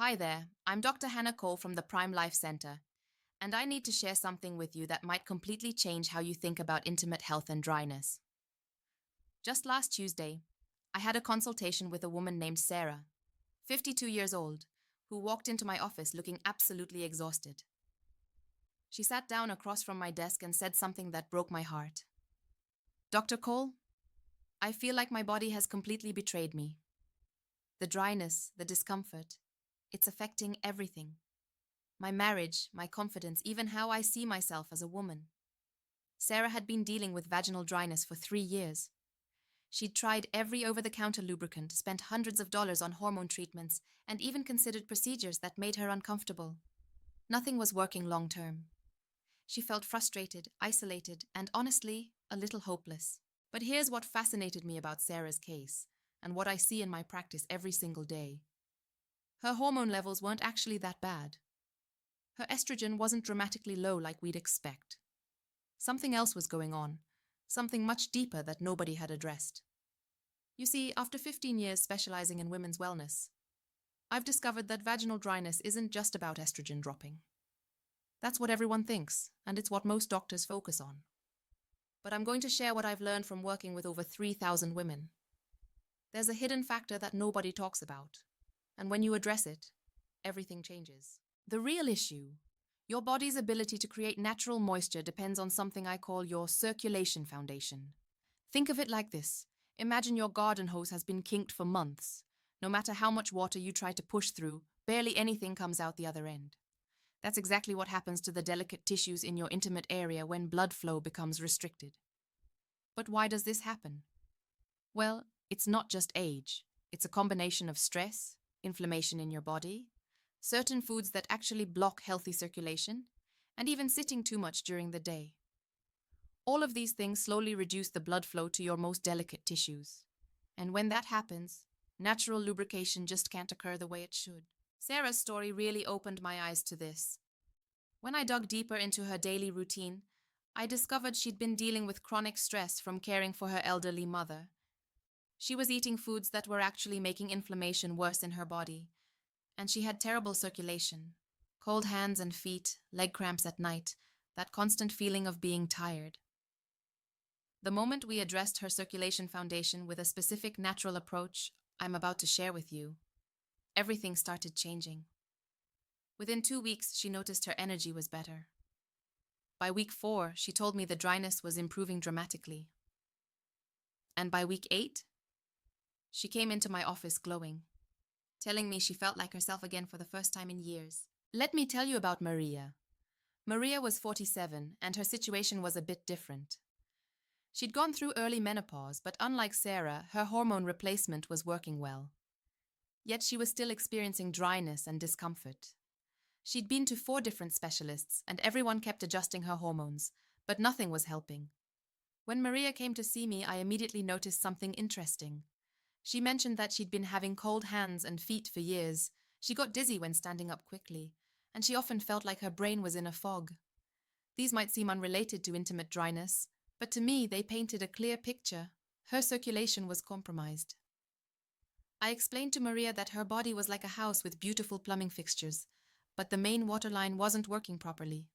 Hi there, I'm Dr. Hannah Cole from the Prime Life Center, and I need to share something with you that might completely change how you think about intimate health and dryness. Just last Tuesday, I had a consultation with a woman named Sarah, 52 years old, who walked into my office looking absolutely exhausted. She sat down across from my desk and said something that broke my heart. Dr. Cole, I feel like my body has completely betrayed me. The dryness, the discomfort, it's affecting everything. My marriage, my confidence, even how I see myself as a woman. Sarah had been dealing with vaginal dryness for 3 years. She'd tried every over-the-counter lubricant, spent hundreds of dollars on hormone treatments, and even considered procedures that made her uncomfortable. Nothing was working long-term. She felt frustrated, isolated, and honestly, a little hopeless. But here's what fascinated me about Sarah's case, and what I see in my practice every single day. Her hormone levels weren't actually that bad. Her estrogen wasn't dramatically low like we'd expect. Something else was going on, something much deeper that nobody had addressed. You see, after 15 years specializing in women's wellness, I've discovered that vaginal dryness isn't just about estrogen dropping. That's what everyone thinks, and it's what most doctors focus on. But I'm going to share what I've learned from working with over 3,000 women. There's a hidden factor that nobody talks about, and when you address it, everything changes. The real issue, your body's ability to create natural moisture, depends on something I call your circulation foundation. Think of it like this. Imagine your garden hose has been kinked for months. No matter how much water you try to push through, barely anything comes out the other end. That's exactly what happens to the delicate tissues in your intimate area when blood flow becomes restricted. But why does this happen? Well, it's not just age. It's a combination of stress, inflammation in your body, certain foods that actually block healthy circulation, and even sitting too much during the day. All of these things slowly reduce the blood flow to your most delicate tissues. And when that happens, natural lubrication just can't occur the way it should. Sarah's story really opened my eyes to this. When I dug deeper into her daily routine, I discovered she'd been dealing with chronic stress from caring for her elderly mother. She was eating foods that were actually making inflammation worse in her body, and she had terrible circulation, cold hands and feet, leg cramps at night, that constant feeling of being tired. The moment we addressed her circulation foundation with a specific natural approach I'm about to share with you, everything started changing. Within 2 weeks, she noticed her energy was better. By week 4, she told me the dryness was improving dramatically. And by week 8, she came into my office glowing, telling me she felt like herself again for the first time in years. Let me tell you about Maria. Maria was 47, and her situation was a bit different. She'd gone through early menopause, but unlike Sarah, her hormone replacement was working well. Yet she was still experiencing dryness and discomfort. She'd been to 4 different specialists, and everyone kept adjusting her hormones, but nothing was helping. When Maria came to see me, I immediately noticed something interesting. She mentioned that she'd been having cold hands and feet for years. She got dizzy when standing up quickly, and she often felt like her brain was in a fog. These might seem unrelated to intimate dryness, but to me they painted a clear picture. Her circulation was compromised. I explained to Maria that her body was like a house with beautiful plumbing fixtures, but the main water line wasn't working properly.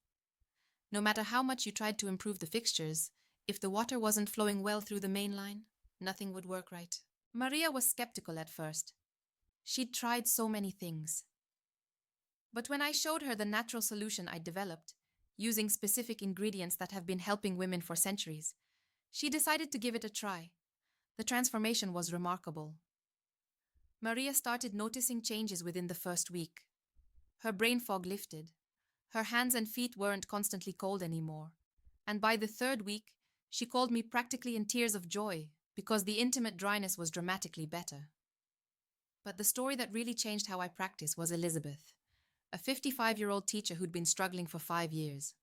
No matter how much you tried to improve the fixtures, if the water wasn't flowing well through the main line, nothing would work right. Maria was skeptical at first. She'd tried so many things. But when I showed her the natural solution I'd developed, using specific ingredients that have been helping women for centuries, she decided to give it a try. The transformation was remarkable. Maria started noticing changes within the first week. Her brain fog lifted. Her hands and feet weren't constantly cold anymore. And by the 3rd week, she called me practically in tears of joy because the intimate dryness was dramatically better. But the story that really changed how I practice was Elizabeth, a 55-year-old teacher who'd been struggling for 5 years.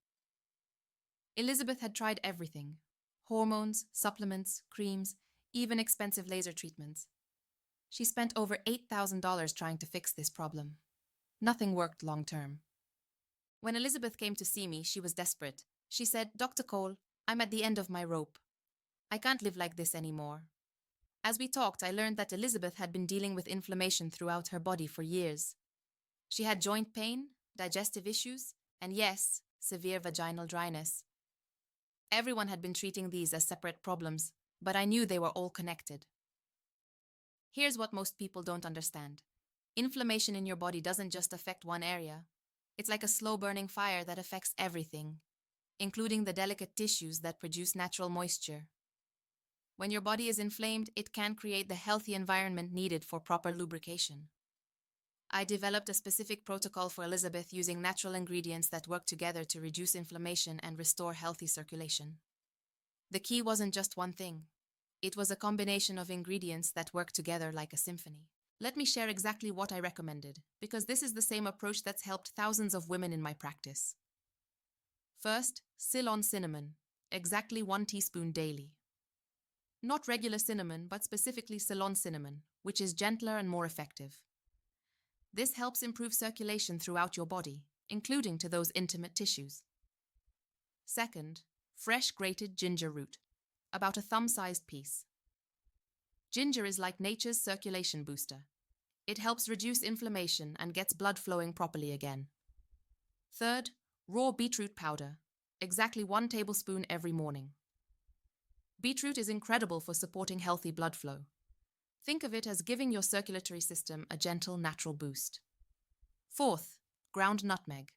Elizabeth had tried everything: hormones, supplements, creams, even expensive laser treatments. She spent over $8,000 trying to fix this problem. Nothing worked long-term. When Elizabeth came to see me, she was desperate. She said, "Dr. Cole, I'm at the end of my rope. I can't live like this anymore." As we talked, I learned that Elizabeth had been dealing with inflammation throughout her body for years. She had joint pain, digestive issues, and yes, severe vaginal dryness. Everyone had been treating these as separate problems, but I knew they were all connected. Here's what most people don't understand. Inflammation in your body doesn't just affect one area. It's like a slow-burning fire that affects everything, including the delicate tissues that produce natural moisture. When your body is inflamed, it can't create the healthy environment needed for proper lubrication. I developed a specific protocol for Elizabeth using natural ingredients that work together to reduce inflammation and restore healthy circulation. The key wasn't just one thing. It was a combination of ingredients that work together like a symphony. Let me share exactly what I recommended, because this is the same approach that's helped thousands of women in my practice. First, Ceylon cinnamon, exactly 1 teaspoon daily. Not regular cinnamon, but specifically Ceylon cinnamon, which is gentler and more effective. This helps improve circulation throughout your body, including to those intimate tissues. Second, fresh grated ginger root, about a thumb-sized piece. Ginger is like nature's circulation booster. It helps reduce inflammation and gets blood flowing properly again. Third, raw beetroot powder, exactly 1 tablespoon every morning. Beetroot is incredible for supporting healthy blood flow. Think of it as giving your circulatory system a gentle, natural boost. Fourth, ground nutmeg,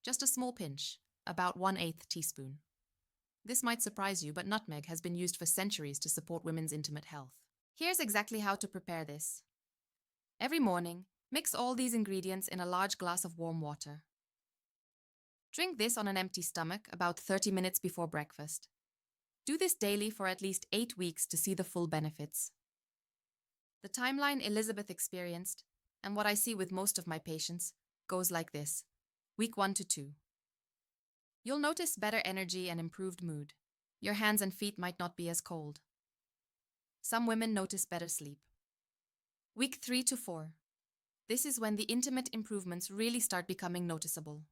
just a small pinch, about 1/8 teaspoon. This might surprise you, but nutmeg has been used for centuries to support women's intimate health. Here's exactly how to prepare this. Every morning, mix all these ingredients in a large glass of warm water. Drink this on an empty stomach about 30 minutes before breakfast. Do this daily for at least 8 weeks to see the full benefits. The timeline Elizabeth experienced, and what I see with most of my patients, goes like this. Week 1 to 2. You'll notice better energy and improved mood. Your hands and feet might not be as cold. Some women notice better sleep. Week 3 to 4. This is when the intimate improvements really start becoming noticeable.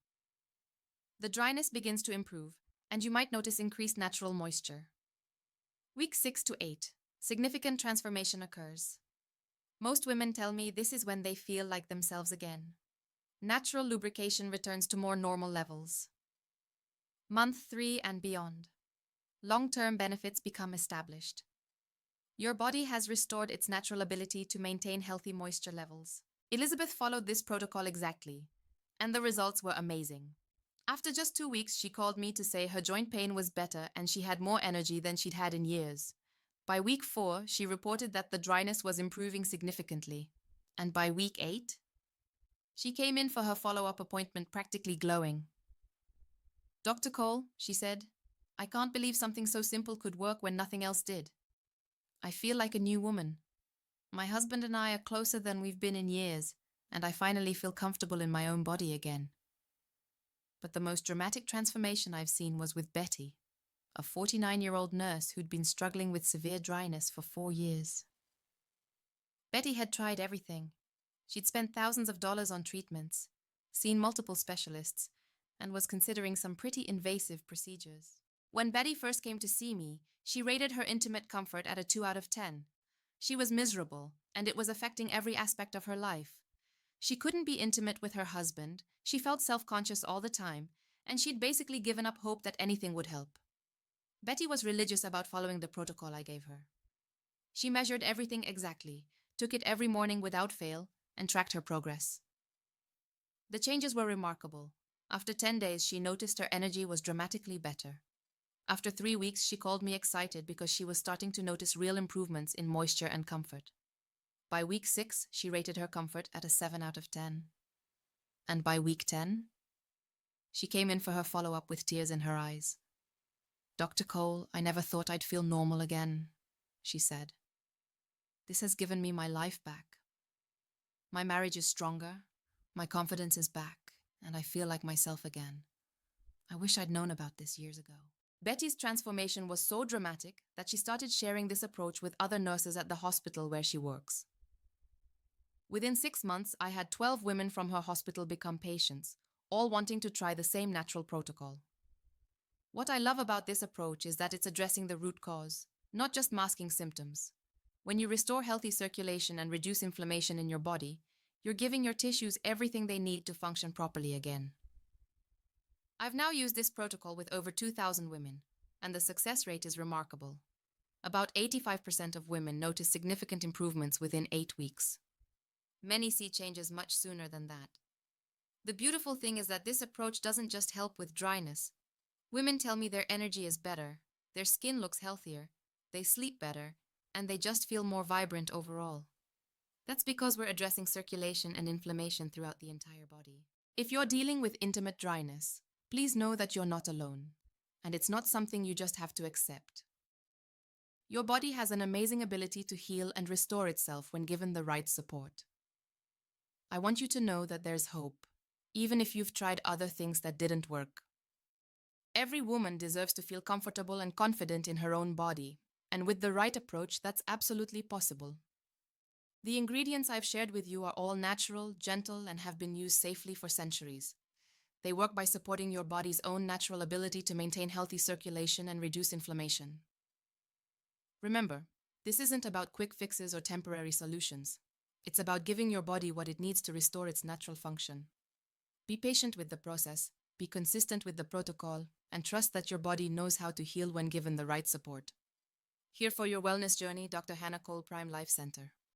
The dryness begins to improve, and you might notice increased natural moisture. Week 6 to 8. Significant transformation occurs. Most women tell me this is when they feel like themselves again. Natural lubrication returns to more normal levels. Month 3 and beyond. Long-term benefits become established. Your body has restored its natural ability to maintain healthy moisture levels. Elizabeth followed this protocol exactly, and the results were amazing. After just 2 weeks, she called me to say her joint pain was better and she had more energy than she'd had in years. By week 4, she reported that the dryness was improving significantly. And by week 8, she came in for her follow-up appointment practically glowing. "Dr. Cole," she said, "I can't believe something so simple could work when nothing else did. I feel like a new woman. My husband and I are closer than we've been in years, and I finally feel comfortable in my own body again." But the most dramatic transformation I've seen was with Betty, a 49-year-old nurse who'd been struggling with severe dryness for 4 years. Betty had tried everything. She'd spent thousands of dollars on treatments, seen multiple specialists, and was considering some pretty invasive procedures. When Betty first came to see me, she rated her intimate comfort at a 2 out of 10. She was miserable, and it was affecting every aspect of her life. She couldn't be intimate with her husband, she felt self-conscious all the time, and she'd basically given up hope that anything would help. Betty was religious about following the protocol I gave her. She measured everything exactly, took it every morning without fail, and tracked her progress. The changes were remarkable. After 10 days, she noticed her energy was dramatically better. After 3 weeks, she called me excited because she was starting to notice real improvements in moisture and comfort. By week 6, she rated her comfort at a 7 out of 10. And by week 10, she came in for her follow-up with tears in her eyes. "Dr. Cole, I never thought I'd feel normal again," she said. "This has given me my life back. My marriage is stronger, my confidence is back, and I feel like myself again. I wish I'd known about this years ago." Betty's transformation was so dramatic that she started sharing this approach with other nurses at the hospital where she works. Within 6 months, I had 12 women from her hospital become patients, all wanting to try the same natural protocol. What I love about this approach is that it's addressing the root cause, not just masking symptoms. When you restore healthy circulation and reduce inflammation in your body, You're giving your tissues everything they need to function properly again. I've now used this protocol with over 2,000 women, and the success rate is remarkable. About 85% of women notice significant improvements within 8 weeks. Many see changes much sooner than that. The beautiful thing is that this approach doesn't just help with dryness. Women tell me their energy is better, their skin looks healthier, they sleep better, and they just feel more vibrant overall. That's because we're addressing circulation and inflammation throughout the entire body. If you're dealing with intimate dryness, please know that you're not alone, and it's not something you just have to accept. Your body has an amazing ability to heal and restore itself when given the right support. I want you to know that there's hope, even if you've tried other things that didn't work. Every woman deserves to feel comfortable and confident in her own body, and with the right approach, that's absolutely possible. The ingredients I've shared with you are all natural, gentle, and have been used safely for centuries. They work by supporting your body's own natural ability to maintain healthy circulation and reduce inflammation. Remember, this isn't about quick fixes or temporary solutions. It's about giving your body what it needs to restore its natural function. Be patient with the process, be consistent with the protocol, and trust that your body knows how to heal when given the right support. Here for your wellness journey, Dr. Hannah Cole, Prime Life Center.